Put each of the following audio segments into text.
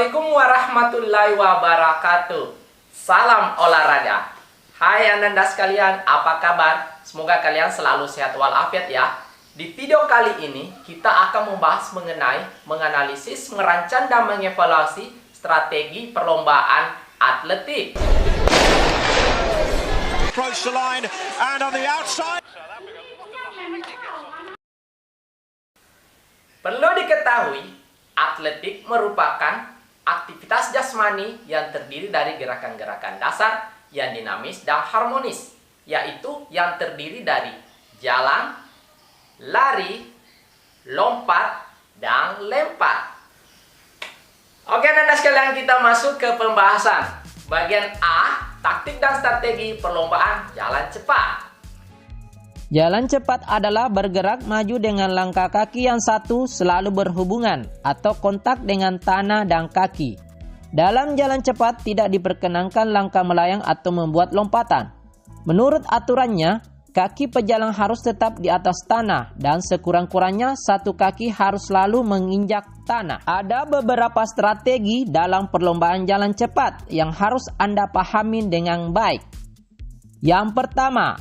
Assalamualaikum warahmatullahi wabarakatuh. Salam olahraga. Hai Ananda sekalian, apa kabar? Semoga kalian selalu sehat walafiat ya. Di video kali ini kita akan membahas mengenai menganalisis, merancang dan mengevaluasi strategi perlombaan atletik. Approach the line and on the outside. Perlu diketahui, atletik merupakan aktivitas jasmani yang terdiri dari gerakan-gerakan dasar yang dinamis dan harmonis, yaitu yang terdiri dari jalan, lari, lompat, dan lempar. Oke, Anda sekalian, kita masuk ke pembahasan. Bagian A, taktik dan strategi perlombaan jalan cepat. Jalan cepat adalah bergerak maju dengan langkah kaki yang satu selalu berhubungan atau kontak dengan tanah dan kaki. Dalam jalan cepat tidak diperkenankan langkah melayang atau membuat lompatan. Menurut aturannya, kaki pejalan harus tetap di atas tanah dan sekurang-kurangnya satu kaki harus selalu menginjak tanah. Ada beberapa strategi dalam perlombaan jalan cepat yang harus Anda pahami dengan baik. Yang pertama,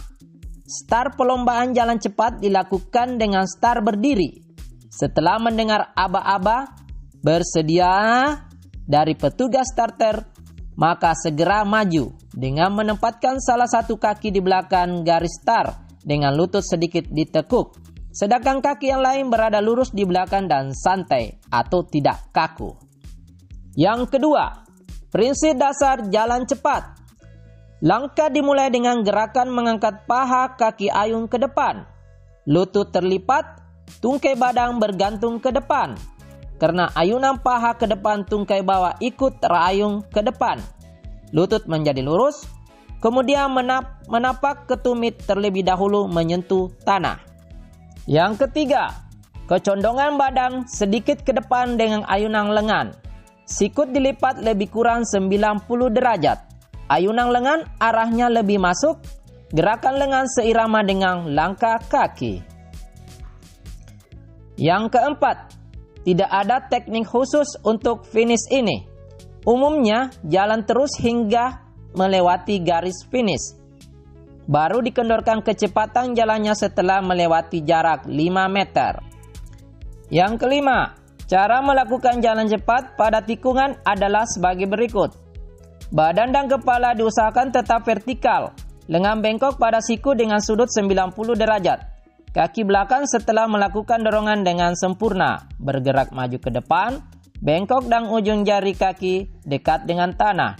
start perlombaan jalan cepat dilakukan dengan start berdiri. Setelah mendengar aba-aba bersedia dari petugas starter, maka segera maju dengan menempatkan salah satu kaki di belakang garis start dengan lutut sedikit ditekuk, sedangkan kaki yang lain berada lurus di belakang dan santai atau tidak kaku. Yang kedua, prinsip dasar jalan cepat. Langkah dimulai dengan gerakan mengangkat paha kaki ayun ke depan. Lutut terlipat, tungkai badan bergantung ke depan. Karena ayunan paha ke depan, tungkai bawah ikut terayun ke depan. Lutut menjadi lurus, kemudian menapak ke tumit terlebih dahulu menyentuh tanah. Yang ketiga, kecondongan badan sedikit ke depan dengan ayunan lengan. Sikut dilipat lebih kurang 90 derajat. Ayunan lengan arahnya lebih masuk, gerakan lengan seirama dengan langkah kaki. Yang keempat, tidak ada teknik khusus untuk finish ini. Umumnya, jalan terus hingga melewati garis finish. Baru dikendorkan kecepatan jalannya setelah melewati jarak 5 meter. Yang kelima, cara melakukan jalan cepat pada tikungan adalah sebagai berikut. Badan dan kepala diusahakan tetap vertikal, lengan bengkok pada siku dengan sudut 90 derajat. Kaki belakang setelah melakukan dorongan dengan sempurna, bergerak maju ke depan, bengkok dan ujung jari kaki dekat dengan tanah.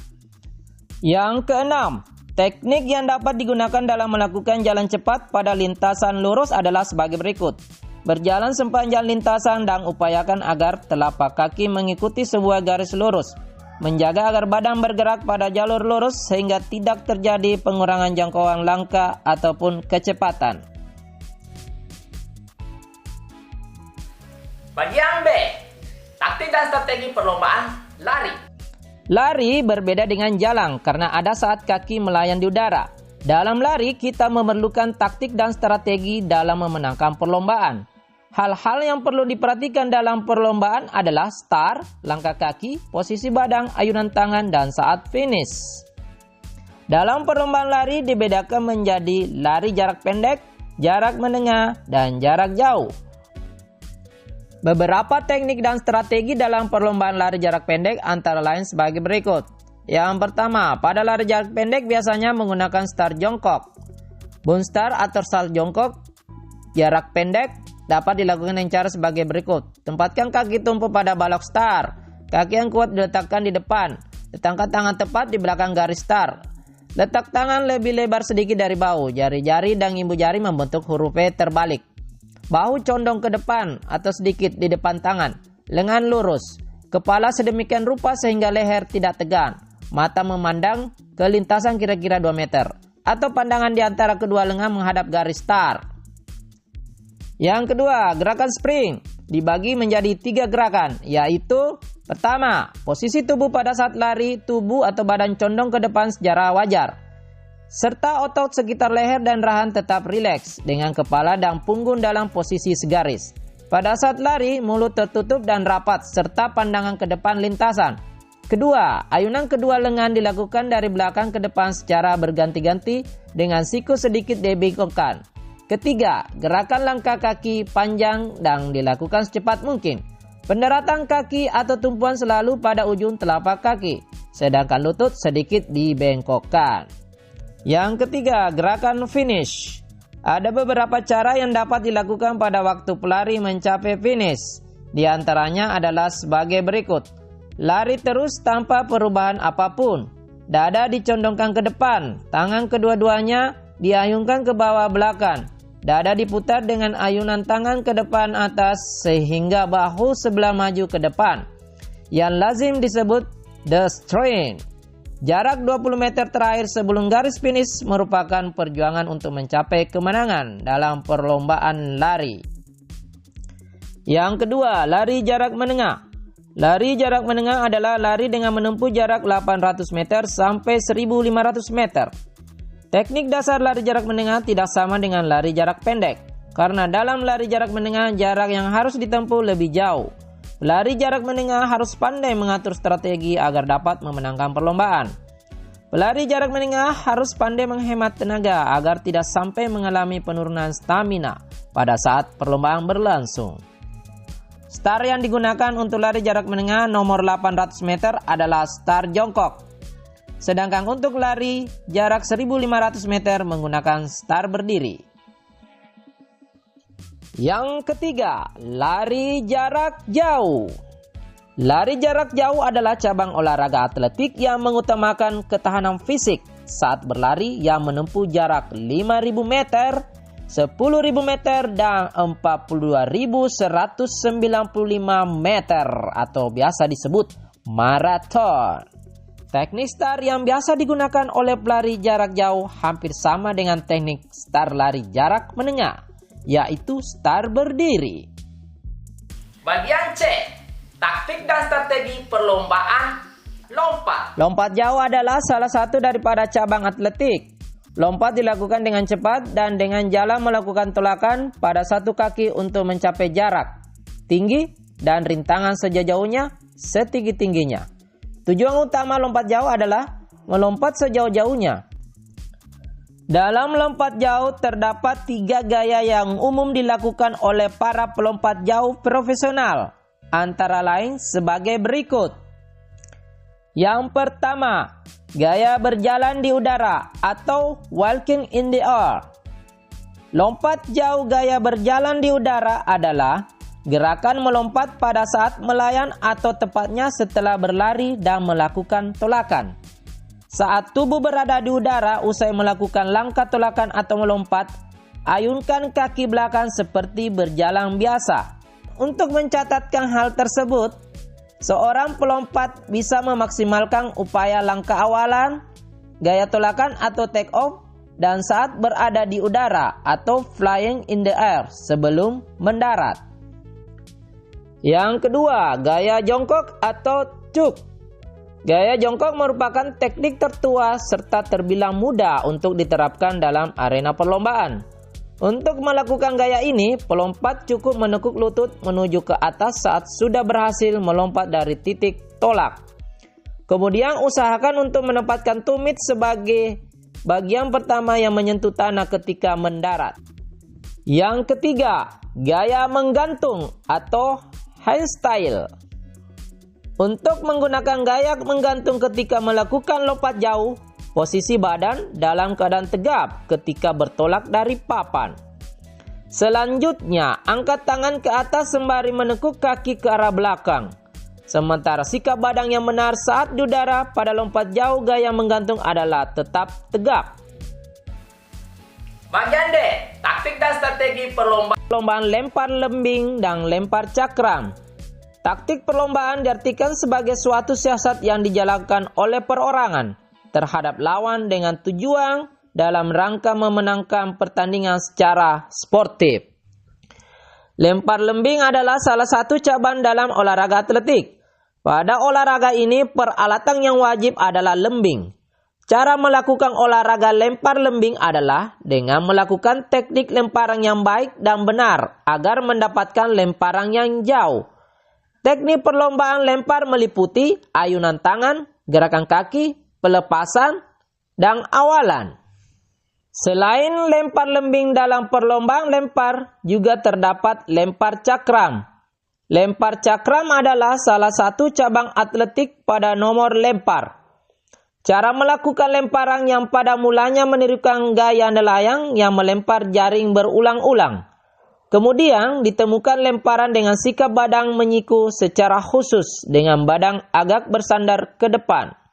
Yang keenam, teknik yang dapat digunakan dalam melakukan jalan cepat pada lintasan lurus adalah sebagai berikut. Berjalan sepanjang lintasan dan upayakan agar telapak kaki mengikuti sebuah garis lurus. Menjaga agar badan bergerak pada jalur lurus sehingga tidak terjadi pengurangan jangkauan langkah ataupun kecepatan. Bagian B, taktik dan strategi perlombaan lari. Lari berbeda dengan jalan karena ada saat kaki melayang di udara. Dalam lari kita memerlukan taktik dan strategi dalam memenangkan perlombaan. Hal-hal yang perlu diperhatikan dalam perlombaan adalah start, langkah kaki, posisi badan, ayunan tangan, dan saat finish. Dalam perlombaan lari dibedakan menjadi lari jarak pendek, jarak menengah, dan jarak jauh. Beberapa teknik dan strategi dalam perlombaan lari jarak pendek antara lain sebagai berikut. Yang pertama, pada lari jarak pendek biasanya menggunakan start jongkok. Bound start atau start jongkok jarak pendek dapat dilakukan dengan cara sebagai berikut. Tempatkan kaki tumpu pada balok start. Kaki yang kuat diletakkan di depan. Letakkan tangan tepat di belakang garis start. Letak tangan lebih lebar sedikit dari bahu. Jari-jari dan ibu jari membentuk huruf V terbalik. Bahu condong ke depan atau sedikit di depan tangan. Lengan lurus. Kepala sedemikian rupa sehingga leher tidak tegang. Mata memandang ke lintasan kira-kira 2 meter. Atau pandangan di antara kedua lengan menghadap garis start. Yang kedua, gerakan sprint dibagi menjadi 3 gerakan, yaitu pertama, posisi tubuh pada saat lari, tubuh atau badan condong ke depan secara wajar, serta otot sekitar leher dan rahang tetap rileks dengan kepala dan punggung dalam posisi segaris. Pada saat lari, mulut tertutup dan rapat serta pandangan ke depan lintasan. Kedua, ayunan kedua lengan dilakukan dari belakang ke depan secara berganti-ganti dengan siku sedikit dibengkokkan. Ketiga, gerakan langkah kaki panjang dan dilakukan secepat mungkin. Pendaratan kaki atau tumpuan selalu pada ujung telapak kaki, sedangkan lutut sedikit dibengkokkan. Yang ketiga, gerakan finish. Ada beberapa cara yang dapat dilakukan pada waktu pelari mencapai finish. Di antaranya adalah sebagai berikut. Lari terus tanpa perubahan apapun. Dada dicondongkan ke depan, tangan kedua-duanya diayunkan ke bawah belakang. Dada diputar dengan ayunan tangan ke depan atas sehingga bahu sebelah maju ke depan. Yang lazim disebut the strength. Jarak 20 meter terakhir sebelum garis finish merupakan perjuangan untuk mencapai kemenangan dalam perlombaan lari. Yang kedua, lari jarak menengah. Lari jarak menengah adalah lari dengan menempuh jarak 800 meter sampai 1500 meter. Teknik dasar lari jarak menengah tidak sama dengan lari jarak pendek, karena dalam lari jarak menengah jarak yang harus ditempuh lebih jauh. Pelari jarak menengah harus pandai mengatur strategi agar dapat memenangkan perlombaan. Pelari jarak menengah harus pandai menghemat tenaga agar tidak sampai mengalami penurunan stamina pada saat perlombaan berlangsung. Start yang digunakan untuk lari jarak menengah nomor 800 meter adalah start jongkok. Sedangkan untuk lari jarak 1500 meter menggunakan start berdiri. Yang ketiga, lari jarak jauh. Lari jarak jauh adalah cabang olahraga atletik yang mengutamakan ketahanan fisik saat berlari yang menempuh jarak 5.000 meter, 10.000 meter, dan 42.195 meter atau biasa disebut maraton. Teknik start yang biasa digunakan oleh pelari jarak jauh hampir sama dengan teknik start lari jarak menengah, yaitu start berdiri. Bagian C, taktik dan strategi perlombaan lompat. Lompat jauh adalah salah satu daripada cabang atletik. Lompat dilakukan dengan cepat dan dengan jalan melakukan tolakan pada satu kaki untuk mencapai jarak tinggi dan rintangan sejauh-jauhnya setinggi-tingginya. Tujuan utama lompat jauh adalah melompat sejauh-jauhnya. Dalam lompat jauh terdapat 3 gaya yang umum dilakukan oleh para pelompat jauh profesional, antara lain sebagai berikut. Yang pertama, gaya berjalan di udara atau walking in the air. Lompat jauh gaya berjalan di udara adalah gerakan melompat pada saat melayang atau tepatnya setelah berlari dan melakukan tolakan. Saat tubuh berada di udara usai melakukan langkah tolakan atau melompat, ayunkan kaki belakang seperti berjalan biasa. Untuk mencatatkan hal tersebut, seorang pelompat bisa memaksimalkan upaya langkah awalan, gaya tolakan atau take off, dan saat berada di udara atau flying in the air sebelum mendarat. Yang kedua, gaya jongkok atau cuk. Gaya jongkok merupakan teknik tertua serta terbilang mudah untuk diterapkan dalam arena perlombaan. Untuk melakukan gaya ini, pelompat cukup menekuk lutut menuju ke atas saat sudah berhasil melompat dari titik tolak. Kemudian usahakan untuk menempatkan tumit sebagai bagian pertama yang menyentuh tanah ketika mendarat. Yang ketiga, gaya menggantung atau handstyle. Untuk menggunakan gaya menggantung ketika melakukan lompat jauh, posisi badan dalam keadaan tegap ketika bertolak dari papan. Selanjutnya, angkat tangan ke atas sembari menekuk kaki ke arah belakang. Sementara sikap badan yang benar saat di udara pada lompat jauh gaya menggantung adalah tetap tegap. Bagian D, taktik dan strategi Perlombaan lempar lembing dan lempar cakram. Taktik perlombaan diartikan sebagai suatu siasat yang dijalankan oleh perorangan terhadap lawan dengan tujuan dalam rangka memenangkan pertandingan secara sportif. Lempar lembing adalah salah satu cabang dalam olahraga atletik. Pada olahraga ini, peralatan yang wajib adalah lembing. Cara melakukan olahraga lempar lembing adalah dengan melakukan teknik lemparan yang baik dan benar agar mendapatkan lemparan yang jauh. Teknik perlombaan lempar meliputi ayunan tangan, gerakan kaki, pelepasan, dan awalan. Selain lempar lembing dalam perlombaan lempar, juga terdapat lempar cakram. Lempar cakram adalah salah satu cabang atletik pada nomor lempar. Cara melakukan lemparan yang pada mulanya menirukan gaya nelayan yang melempar jaring berulang-ulang. Kemudian ditemukan lemparan dengan sikap badan menyiku secara khusus dengan badan agak bersandar ke depan.